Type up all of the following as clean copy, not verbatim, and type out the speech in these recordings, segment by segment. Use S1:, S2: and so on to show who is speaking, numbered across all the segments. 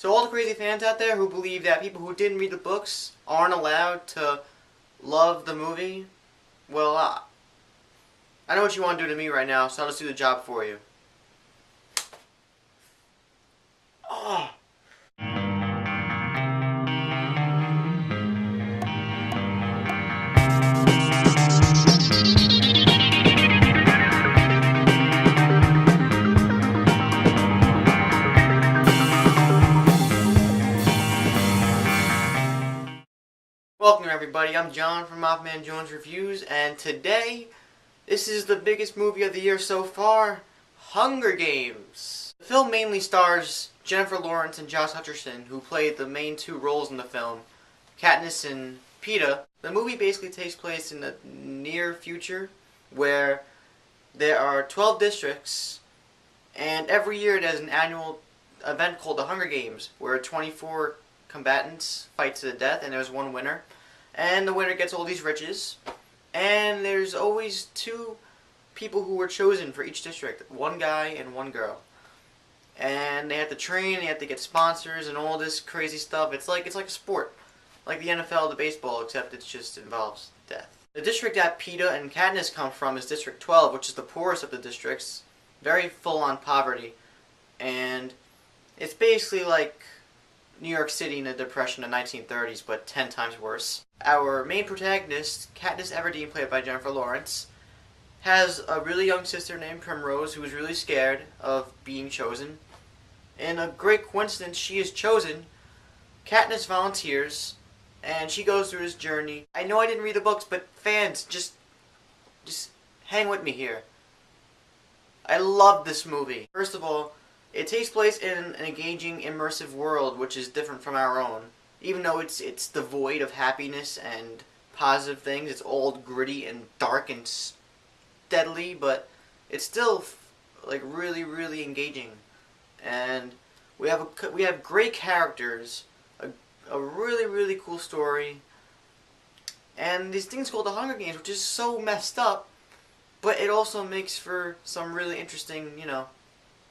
S1: To all the crazy fans out there who believe that people who didn't read the books aren't allowed to love the movie, well, I know what you want to do to me right now, so I'll just do the job for you. Oh. Welcome everybody, I'm John from MaffmanJones Reviews, and today, this is the biggest movie of the year so far, Hunger Games. The film mainly stars Jennifer Lawrence and Josh Hutcherson, who played the main two roles in the film, Katniss and Peeta. The movie basically takes place in the near future, where there are 12 districts, and every year there's an annual event called the Hunger Games, where 24 combatants fight to the death, and there's one winner. And the winner gets all these riches. And there's always two people who were chosen for each district. One guy and one girl. And they have to train, they have to get sponsors and all this crazy stuff. It's like a sport. Like the NFL, the baseball, except it just involves death. The district that Peeta and Katniss come from is District 12, which is the poorest of the districts. Very full on poverty. And it's basically like New York City in the Depression of the 1930s, but 10 times worse. Our main protagonist, Katniss Everdeen, played by Jennifer Lawrence, has a really young sister named Primrose who is really scared of being chosen. And a great coincidence, she is chosen. Katniss volunteers, and she goes through this journey. I know I didn't read the books, but fans, just hang with me here. I love this movie. First of all, it takes place in an engaging, immersive world, which is different from our own. Even though it's devoid of happiness and positive things, it's all gritty and dark and deadly, but it's still like really, really engaging. And we have great characters, a really, really cool story, and these things called the Hunger Games, which is so messed up, but it also makes for some really interesting,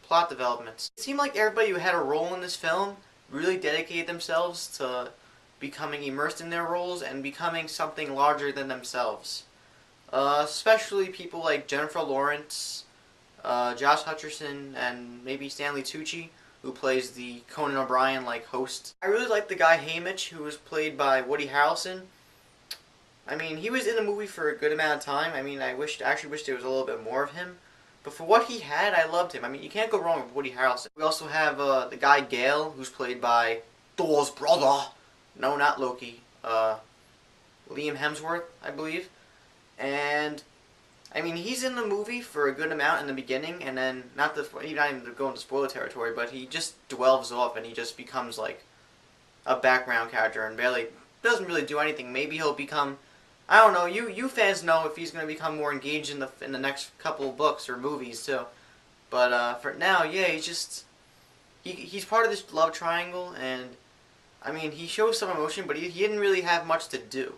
S1: plot developments. It seemed like everybody who had a role in this film really dedicated themselves to becoming immersed in their roles and becoming something larger than themselves. Especially people like Jennifer Lawrence, Josh Hutcherson, and maybe Stanley Tucci, who plays the Conan O'Brien-like host. I really like the guy Haymitch, who was played by Woody Harrelson. I mean, he was in the movie for a good amount of time. I mean, I actually wish there was a little bit more of him. But for what he had, I loved him. I mean, you can't go wrong with Woody Harrelson. We also have the guy Gale, who's played by Thor's brother. No, not Loki. Liam Hemsworth, I believe. And, I mean, he's in the movie for a good amount in the beginning, and then, not even to go into spoiler territory, but he just dwells off and he just becomes, like, a background character and doesn't really do anything. Maybe he'll become, I don't know, you fans know if he's going to become more engaged in the next couple of books or movies too. But for now, yeah, he's part of this love triangle, and I mean, he shows some emotion, but he didn't really have much to do.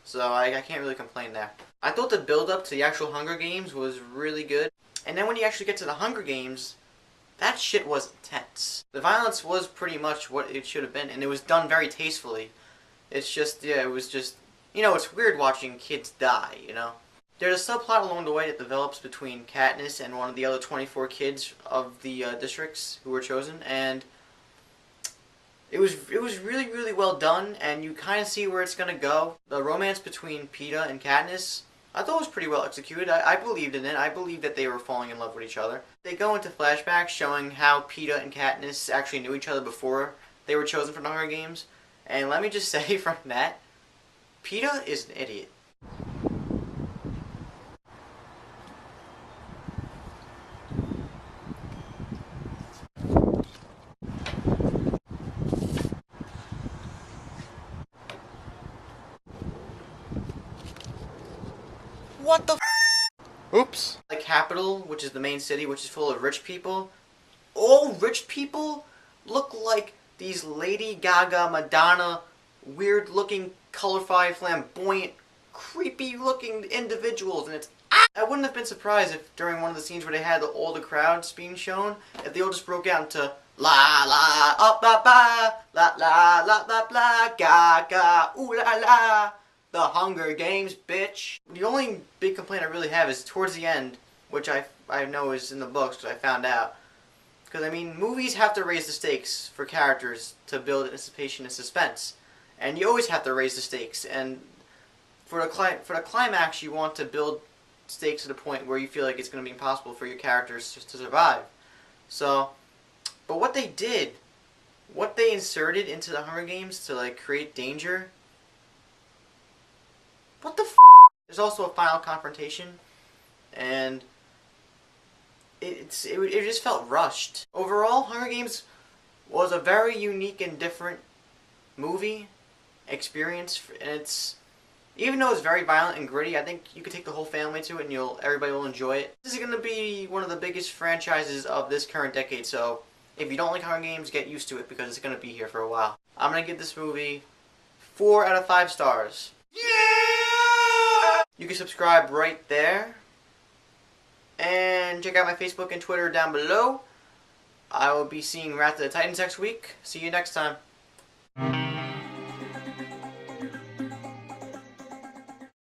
S1: So I can't really complain there. I thought the build up to the actual Hunger Games was really good. And then when you actually get to the Hunger Games, that shit was intense. The violence was pretty much what it should have been, and it was done very tastefully. It's just, yeah, it was just, it's weird watching kids die, There's a subplot along the way that develops between Katniss and one of the other 24 kids of the districts who were chosen, and it was really, really well done, and you kind of see where it's going to go. The romance between Peeta and Katniss, I thought was pretty well executed. I believed in it. I believed that they were falling in love with each other. They go into flashbacks showing how Peeta and Katniss actually knew each other before they were chosen for the Hunger Games. And let me just say from that, Peeta is an idiot. What the f? Oops. The capital, which is the main city, which is full of rich people. All rich people look like these Lady Gaga, Madonna, weird-looking, colorful, flamboyant, creepy-looking individuals, and it's I wouldn't have been surprised if during one of the scenes where they had all the crowds being shown, if they all just broke out into La la, up ba ba, la la la la la, ga ga, ooh la la. The Hunger Games, bitch. The only big complaint I really have is towards the end, which I know is in the books because I found out. Because I mean, movies have to raise the stakes for characters to build anticipation and suspense, and you always have to raise the stakes. And for the climax, you want to build stakes to the point where you feel like it's going to be impossible for your characters to survive. So, but what they did, what they inserted into the Hunger Games to like create danger, what the f***? There's also a final confrontation, and it just felt rushed. Overall, Hunger Games was a very unique and different movie experience, and it's, even though it's very violent and gritty, I think you could take the whole family to it and everybody will enjoy it. This is going to be one of the biggest franchises of this current decade, so if you don't like Hunger Games, get used to it because it's going to be here for a while. I'm going to give this movie 4 out of 5 stars. Yeah! You can subscribe right there. And check out my Facebook and Twitter down below. I will be seeing Wrath of the Titans next week. See you next time.